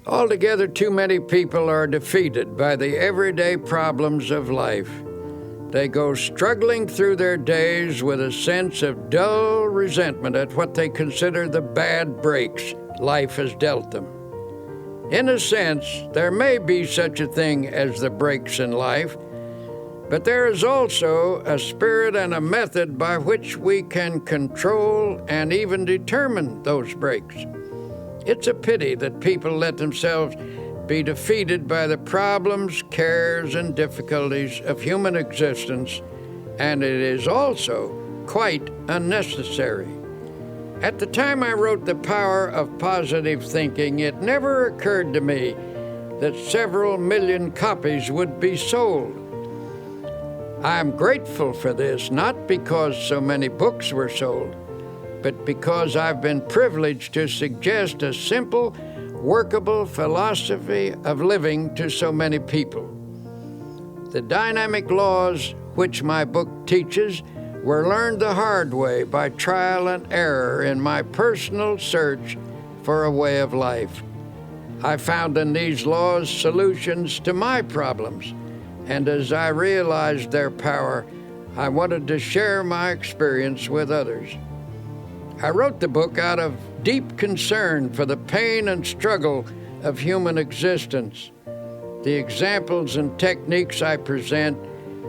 Altogether, too many people are defeated by the everyday problems of life. They go struggling through their days with a sense of dull resentment at what they consider the bad breaks life has dealt them. In a sense, there may be such a thing as the breaks in life, but there is also a spirit and a method by which we can control and even determine those breaks. It's a pity that people let themselves be defeated by the problems, cares, and difficulties of human existence, and it is also quite unnecessary. At the time I wrote The Power of Positive Thinking, it never occurred to me that several million copies would be sold. I am grateful for this, not because so many books were sold, but because I've been privileged to suggest a simple, workable philosophy of living to so many people. The dynamic laws which my book teaches were learned the hard way by trial and error in my personal search for a way of life. I found in these laws solutions to my problems, and as I realized their power, I wanted to share my experience with others. I wrote the book out of deep concern for the pain and struggle of human existence. The examples and techniques I present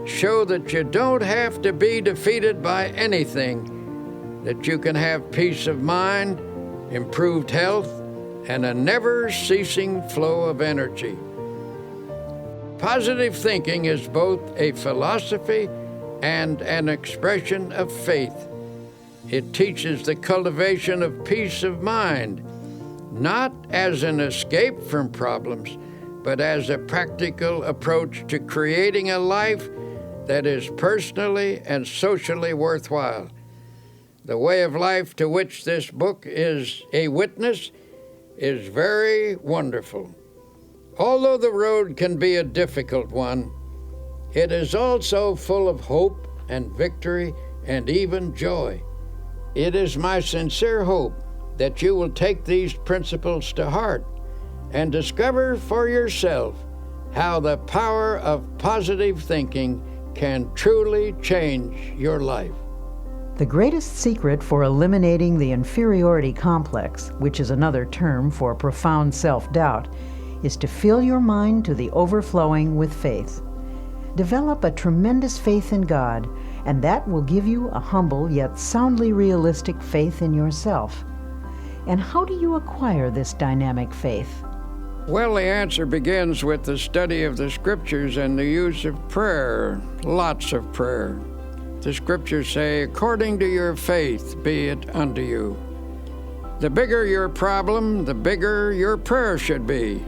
show that you don't have to be defeated by anything, that you can have peace of mind, improved health, and a never-ceasing flow of energy. Positive thinking is both a philosophy and an expression of faith. It teaches the cultivation of peace of mind, not as an escape from problems, but as a practical approach to creating a life that is personally and socially worthwhile. The way of life to which this book is a witness is very wonderful. Although the road can be a difficult one, it is also full of hope and victory and even joy. It is my sincere hope that you will take these principles to heart and discover for yourself how the power of positive thinking can truly change your life. The greatest secret for eliminating the inferiority complex, which is another term for profound self-doubt, is to fill your mind to the overflowing with faith. Develop a tremendous faith in God, and that will give you a humble yet soundly realistic faith in yourself. And how do you acquire this dynamic faith? Well, the answer begins with the study of the Scriptures and the use of prayer, lots of prayer. The Scriptures say, according to your faith be it unto you. The bigger your problem, the bigger your prayer should be.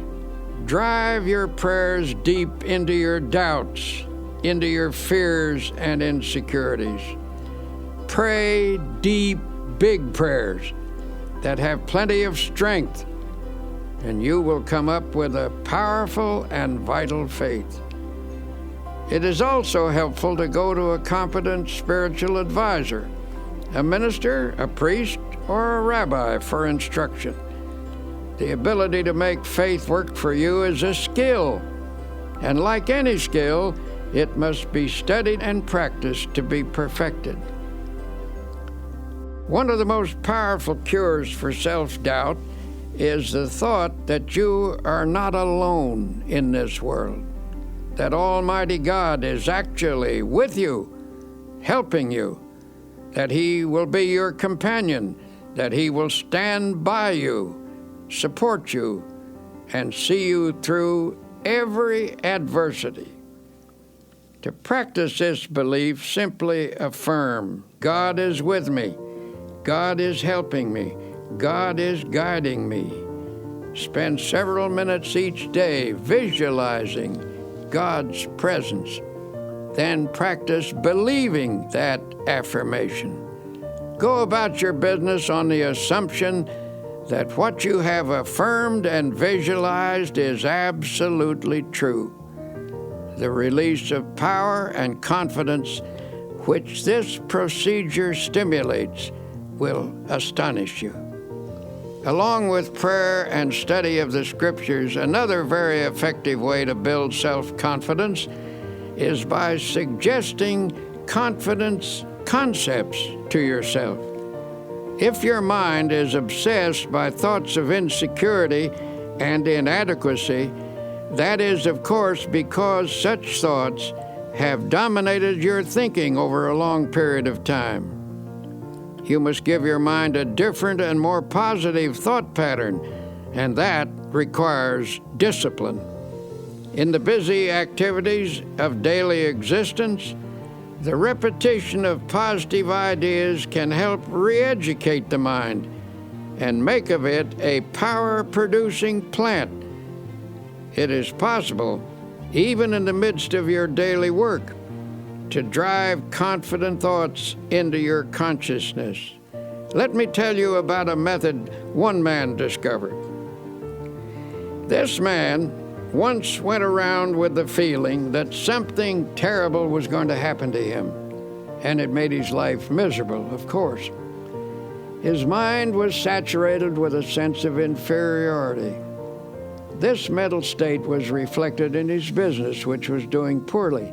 Drive your prayers deep into your doubts, into your fears and insecurities. Pray deep, big prayers that have plenty of strength, and you will come up with a powerful and vital faith. It is also helpful to go to a competent spiritual advisor, a minister, a priest, or a rabbi for instruction. The ability to make faith work for you is a skill, and like any skill, it must be studied and practiced to be perfected. One of the most powerful cures for self-doubt is the thought that you are not alone in this world, that Almighty God is actually with you, helping you, that He will be your companion, that He will stand by you, support you, and see you through every adversity. To practice this belief, simply affirm, God is with me, God is helping me, God is guiding me. Spend several minutes each day visualizing God's presence. Then practice believing that affirmation. Go about your business on the assumption that what you have affirmed and visualized is absolutely true. The release of power and confidence which this procedure stimulates will astonish you. Along with prayer and study of the Scriptures, another very effective way to build self-confidence is by suggesting confidence concepts to yourself. If your mind is obsessed by thoughts of insecurity and inadequacy, that is, of course, because such thoughts have dominated your thinking over a long period of time. You must give your mind a different and more positive thought pattern, and that requires discipline. In the busy activities of daily existence, the repetition of positive ideas can help re-educate the mind and make of it a power-producing plant. It is possible, even in the midst of your daily work, to drive confident thoughts into your consciousness. Let me tell you about a method one man discovered. This man once went around with the feeling that something terrible was going to happen to him, and it made his life miserable, of course. His mind was saturated with a sense of inferiority. This mental state was reflected in his business, which was doing poorly.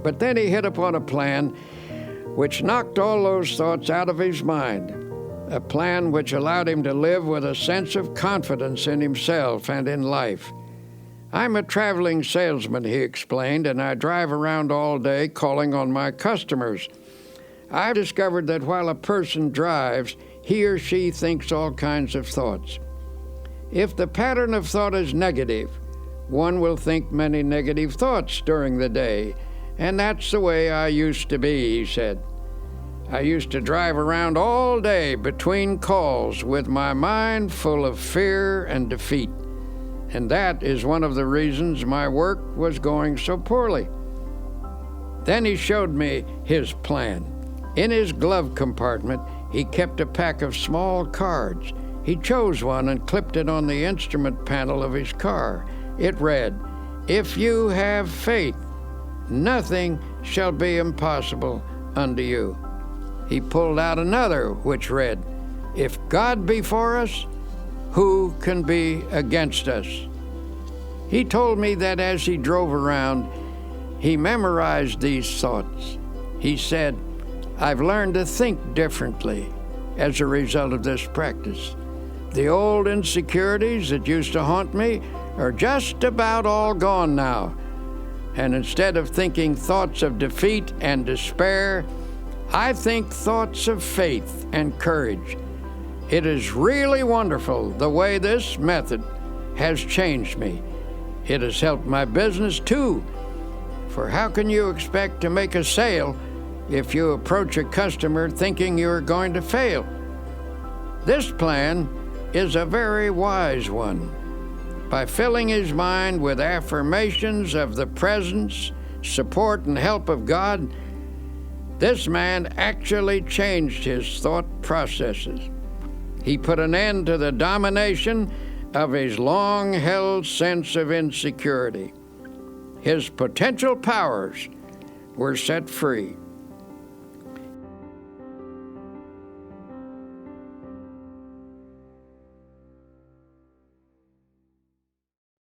But then he hit upon a plan which knocked all those thoughts out of his mind, a plan which allowed him to live with a sense of confidence in himself and in life. I'm a traveling salesman, he explained, and I drive around all day calling on my customers. I've discovered that while a person drives, he or she thinks all kinds of thoughts. If the pattern of thought is negative, one will think many negative thoughts during the day. And that's the way I used to be, he said. I used to drive around all day between calls with my mind full of fear and defeat. And that is one of the reasons my work was going so poorly. Then he showed me his plan. In his glove compartment, he kept a pack of small cards. He chose one and clipped it on the instrument panel of his car. It read, "If you have faith, nothing shall be impossible unto you." He pulled out another which read, "If God be for us, who can be against us?" He told me that as he drove around, he memorized these thoughts. He said, "I've learned to think differently as a result of this practice. The old insecurities that used to haunt me are just about all gone now. And instead of thinking thoughts of defeat and despair, I think thoughts of faith and courage. It is really wonderful the way this method has changed me. It has helped my business too. For how can you expect to make a sale if you approach a customer thinking you are going to fail? This plan is a very wise one. By filling his mind with affirmations of the presence, support, and help of God, this man actually changed his thought processes. He put an end to the domination of his long-held sense of insecurity. His potential powers were set free.